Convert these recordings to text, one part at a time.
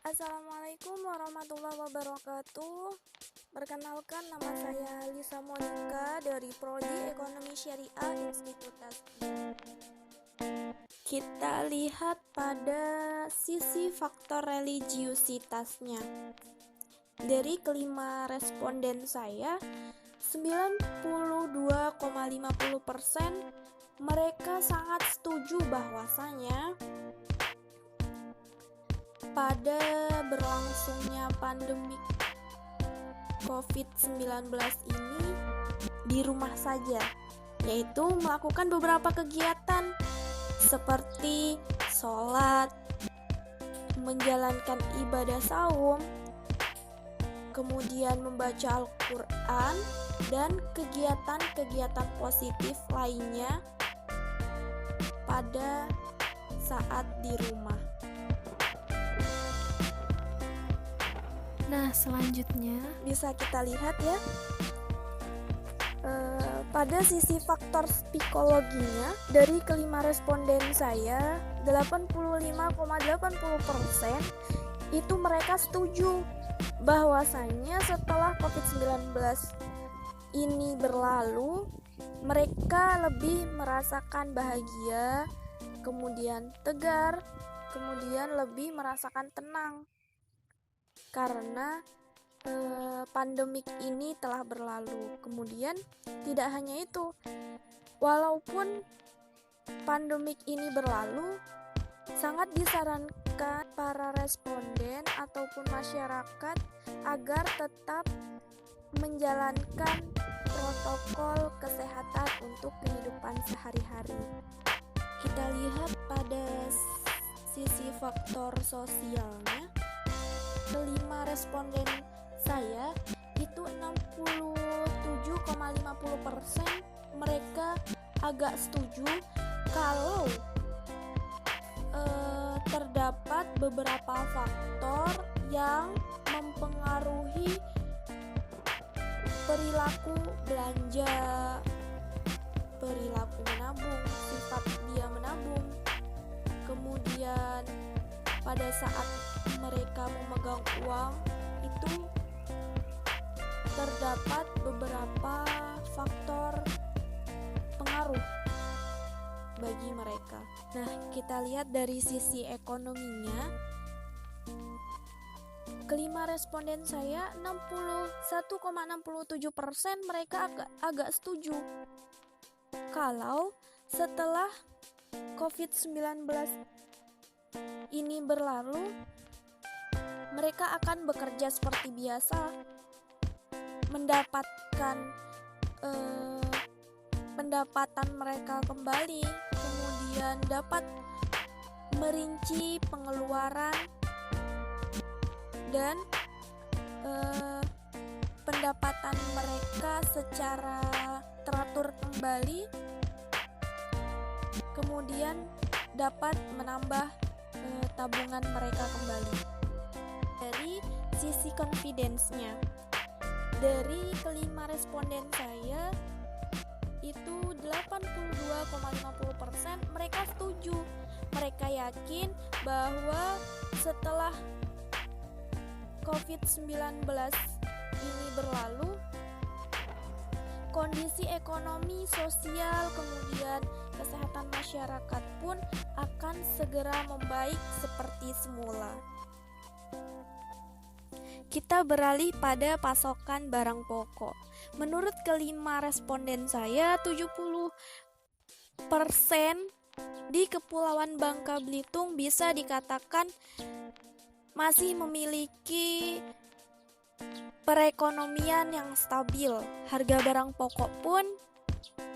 Assalamualaikum warahmatullahi wabarakatuh. Perkenalkan, nama saya Lisa Monika dari Prodi Ekonomi Syariah Institut Tasbih. Kita lihat pada sisi faktor religiusitasnya. Dari kelima responden saya, 92,50% mereka sangat setuju bahwasanya pada berlangsungnya pandemi COVID-19 ini di rumah saja, yaitu melakukan beberapa kegiatan seperti sholat, menjalankan ibadah saum, kemudian membaca Al-Quran, dan kegiatan-kegiatan positif lainnya pada saat di rumah. Nah, selanjutnya Bisa kita lihat ya, pada sisi faktor psikologinya, dari kelima responden saya, 85,80% itu mereka setuju bahwasanya setelah COVID-19 ini berlalu, mereka lebih merasakan bahagia, kemudian tegar, kemudian lebih merasakan tenang karena pandemik ini telah berlalu. Kemudian tidak hanya itu, walaupun pandemik ini berlalu, sangat disarankan para responden ataupun masyarakat agar tetap menjalankan protokol kesehatan untuk kehidupan sehari-hari. Kita lihat pada sisi faktor sosialnya, kelima responden saya itu 67,50% mereka agak setuju kalau terdapat beberapa faktor yang mempengaruhi perilaku belanja, perilaku menabung, sifat dia menabung. Kemudian pada saat mereka memegang uang itu terdapat beberapa faktor pengaruh bagi mereka. Nah, kita lihat dari sisi ekonominya, kelima responden saya 61,67% mereka agak setuju kalau setelah COVID-19 ini berlalu, mereka akan bekerja seperti biasa, mendapatkan pendapatan mereka kembali, kemudian dapat merinci pengeluaran dan pendapatan mereka secara teratur kembali, kemudian dapat menambah tabungan mereka kembali. Dari sisi confidence-nya, dari kelima responden saya itu 82,50% mereka setuju. Mereka yakin bahwa setelah COVID-19 ini berlalu, kondisi ekonomi, sosial, kemudian kesehatan masyarakat pun akan segera membaik seperti semula. Kita beralih pada pasokan barang pokok. Menurut kelima responden saya, 70% di Kepulauan Bangka Belitung bisa dikatakan masih memiliki perekonomian yang stabil. Harga barang pokok pun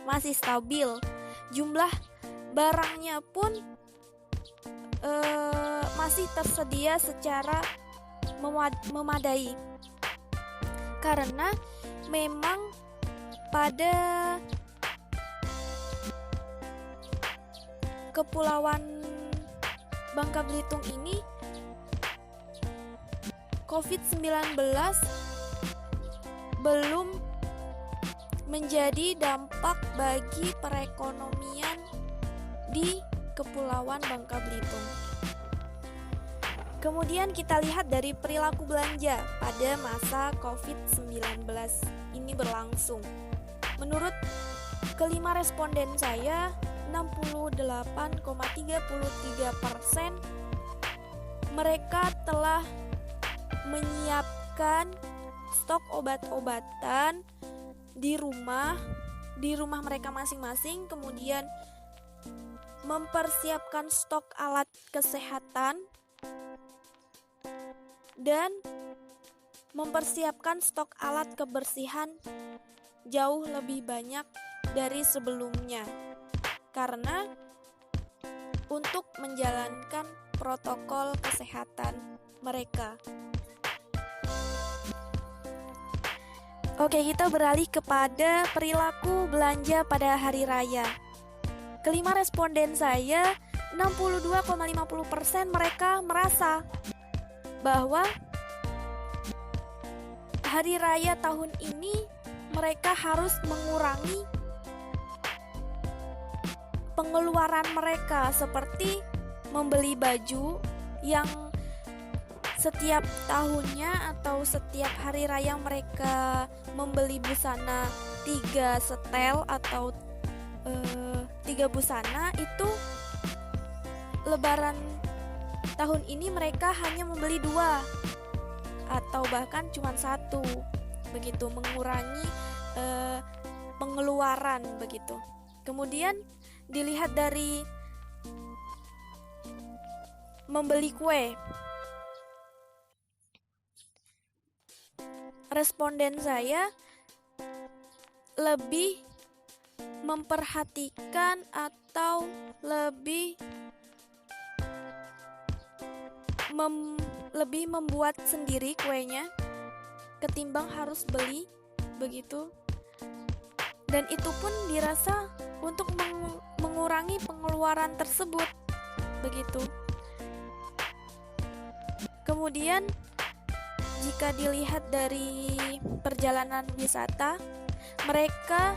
masih stabil. Jumlah barangnya pun masih tersedia secara memadai. Karena memang pada Kepulauan Bangka Belitung ini COVID-19 belum menjadi dampak bagi perekonomian di Kepulauan Bangka Belitung. Kemudian kita lihat dari perilaku belanja pada masa COVID-19 ini berlangsung. Menurut kelima responden saya, 68,33% mereka telah menyiapkan stok obat-obatan di rumah mereka masing-masing, kemudian mempersiapkan stok alat kesehatan dan mempersiapkan stok alat kebersihan jauh lebih banyak dari sebelumnya karena untuk menjalankan protokol kesehatan mereka. Oke, kita beralih kepada perilaku belanja pada hari raya. Kelima responden saya, 62,50% mereka merasa bahwa hari raya tahun ini mereka harus mengurangi pengeluaran mereka, seperti membeli baju yang setiap tahunnya atau setiap hari raya mereka membeli busana 3 setel atau 3 busana. Itu lebaran tahun ini mereka hanya membeli 2 atau bahkan cuma 1, begitu, mengurangi pengeluaran begitu. Kemudian dilihat dari membeli kue, responden saya lebih memperhatikan atau lebih membuat sendiri kuenya ketimbang harus beli begitu. Dan itu pun dirasa untuk mengurangi pengeluaran tersebut begitu. Kemudian jika dilihat dari perjalanan wisata, mereka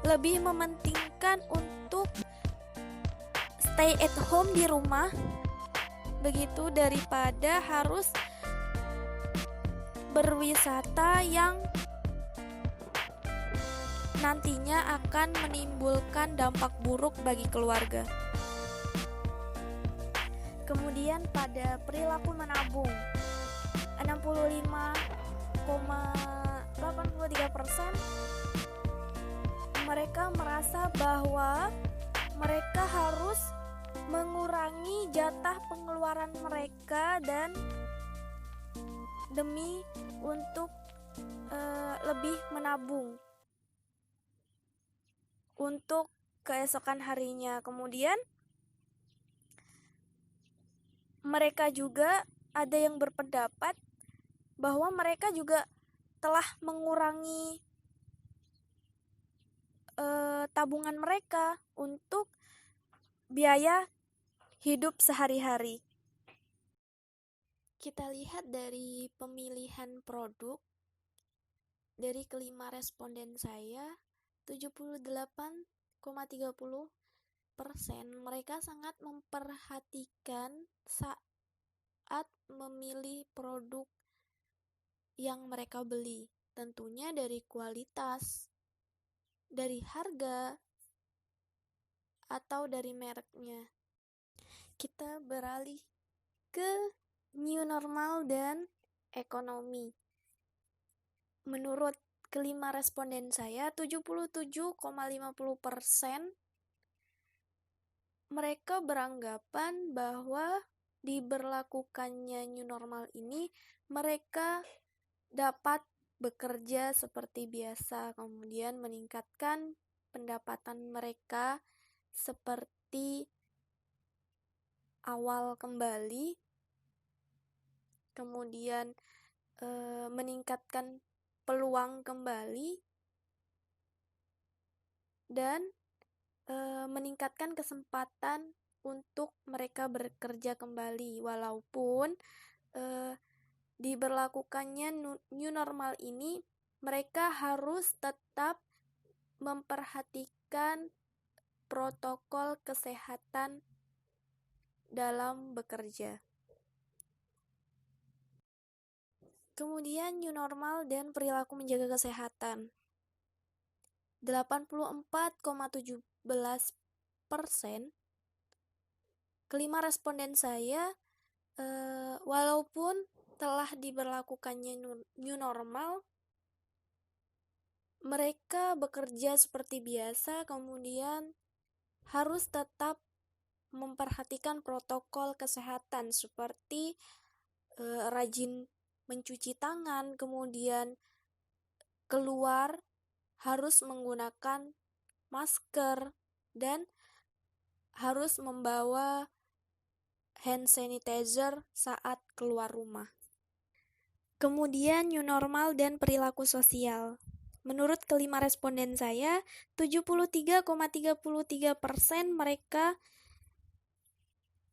lebih mementingkan untuk stay at home di rumah begitu daripada harus berwisata yang nantinya akan menimbulkan dampak buruk bagi keluarga. Kemudian pada perilaku menabung, 65,83% mereka merasa bahwa mereka harus mengurangi jatah pengeluaran mereka dan demi untuk lebih menabung untuk keesokan harinya. Kemudian mereka juga ada yang berpendapat bahwa mereka juga telah mengurangi tabungan mereka untuk biaya hidup sehari-hari. Kita lihat dari pemilihan produk dari kelima responden saya, 78,30% mereka sangat memperhatikan saat memilih produk yang mereka beli. Tentunya dari kualitas, dari harga, atau dari mereknya. Kita beralih ke new normal dan ekonomi. Menurut kelima responden saya, 77,50% mereka beranggapan bahwa diberlakukannya new normal ini mereka dapat bekerja seperti biasa, kemudian meningkatkan pendapatan mereka seperti awal kembali, kemudian meningkatkan peluang kembali dan meningkatkan kesempatan untuk mereka bekerja kembali. Walaupun diberlakukannya new normal ini, mereka harus tetap memperhatikan protokol kesehatan dalam bekerja. Kemudian new normal dan perilaku menjaga kesehatan. 84,17% kelima responden saya walaupun telah diberlakukannya new normal, mereka bekerja seperti biasa, kemudian harus tetap memperhatikan protokol kesehatan seperti rajin mencuci tangan, kemudian keluar harus menggunakan masker dan harus membawa hand sanitizer saat keluar rumah. Kemudian new normal dan perilaku sosial. Menurut kelima responden saya, 73,33% mereka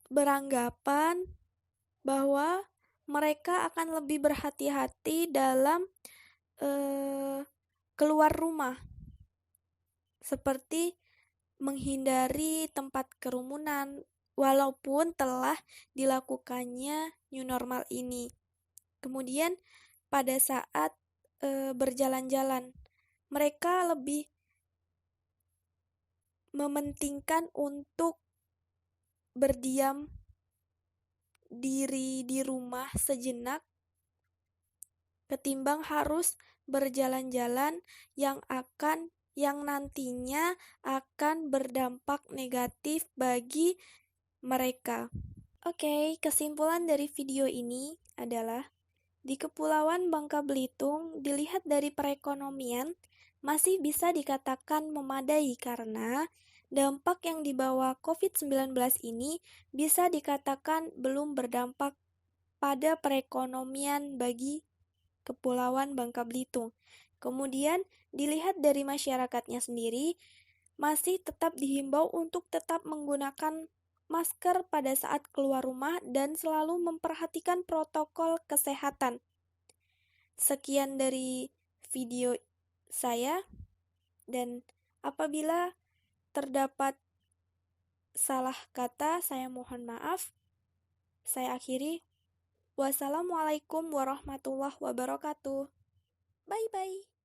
beranggapan bahwa mereka akan lebih berhati-hati dalam keluar rumah, seperti menghindari tempat kerumunan, walaupun telah dilakukannya new normal ini. Kemudian pada saat berjalan-jalan, mereka lebih mementingkan untuk berdiam diri di rumah sejenak ketimbang harus berjalan-jalan yang nantinya akan berdampak negatif bagi mereka. Oke, kesimpulan dari video ini adalah di Kepulauan Bangka Belitung dilihat dari perekonomian masih bisa dikatakan memadai karena dampak yang dibawa COVID-19 ini bisa dikatakan belum berdampak pada perekonomian bagi Kepulauan Bangka Belitung. Kemudian dilihat dari masyarakatnya sendiri, masih tetap dihimbau untuk tetap menggunakan masker pada saat keluar rumah dan selalu memperhatikan protokol kesehatan. Sekian dari video saya, dan apabila terdapat salah kata, saya mohon maaf. Saya akhiri. Wassalamualaikum warahmatullahi wabarakatuh. Bye-bye.